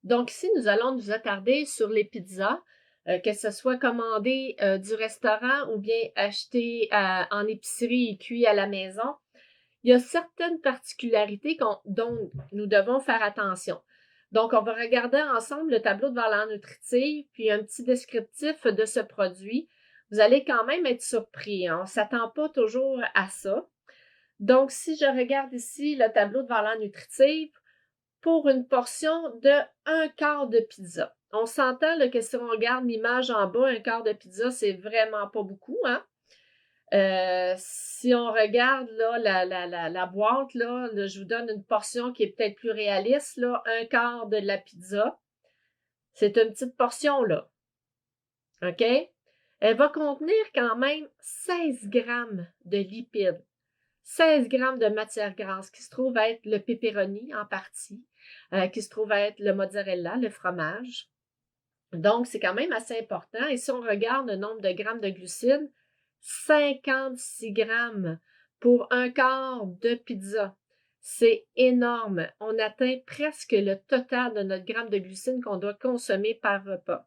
Donc ici, nous allons nous attarder sur les pizzas, que ce soit commandé du restaurant ou bien acheté en épicerie et cuit à la maison. Il y a certaines particularités dont nous devons faire attention. Donc, on va regarder ensemble le tableau de valeur nutritive, puis un petit descriptif de ce produit. Vous allez quand même être surpris, hein? On ne s'attend pas toujours à ça. Donc, si je regarde ici le tableau de valeur nutritive, pour une portion de un quart de pizza. On s'entend là, que si on regarde l'image en bas, un quart de pizza, c'est vraiment pas beaucoup, hein? Si on regarde là, la boîte, là, je vous donne une portion qui est peut-être plus réaliste, là, un quart de la pizza. C'est une petite portion, là. OK? Elle va contenir quand même 16 grammes de lipides. 16 grammes de matière grasse qui se trouve être le pepperoni en partie, qui se trouve être le mozzarella, le fromage. Donc, c'est quand même assez important. Et si on regarde le nombre de grammes de glucides, 56 grammes pour un quart de pizza. C'est énorme. On atteint presque le total de notre gramme de glucides qu'on doit consommer par repas.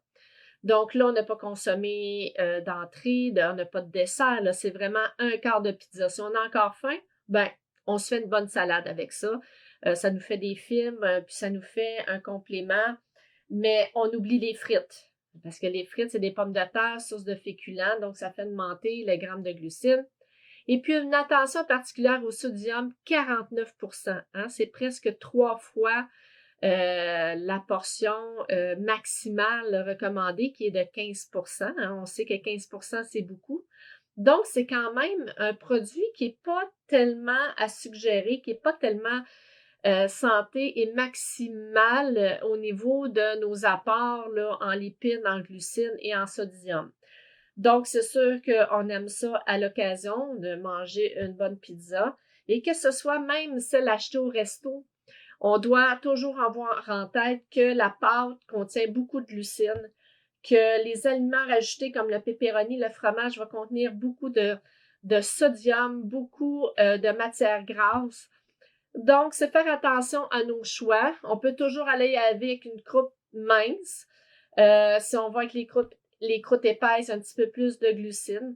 Donc là, on n'a pas consommé d'entrée, on n'a pas de dessert. Là, c'est vraiment un quart de pizza. Si on a encore faim, ben, on se fait une bonne salade avec ça. Ça nous fait des films, puis ça nous fait un complément. Mais on oublie les frites. Parce que les frites, c'est des pommes de terre, source de féculents, donc ça fait augmenter le gramme de glucides. Et puis, une attention particulière au sodium, 49%. Hein, c'est presque 3 fois la portion maximale recommandée qui est de 15%. Hein, on sait que 15%, c'est beaucoup. Donc, c'est quand même un produit qui n'est pas tellement à suggérer, qui n'est pas tellement santé et maximal au niveau de nos apports là, en lipides, en glucides et en sodium. Donc, c'est sûr qu'on aime ça à l'occasion de manger une bonne pizza et que ce soit même celle achetée au resto. On doit toujours avoir en tête que la pâte contient beaucoup de glucides, que les aliments rajoutés comme le pepperoni, le fromage vont contenir beaucoup de sodium, beaucoup de matière grasse. Donc, c'est faire attention à nos choix. On peut toujours aller avec une croûte mince. Si on va avec les croûtes épaisses, un petit peu plus de glucides.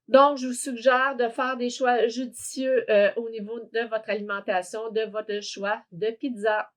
Donc, je vous suggère de faire des choix judicieux au niveau de votre alimentation, de votre choix de pizza.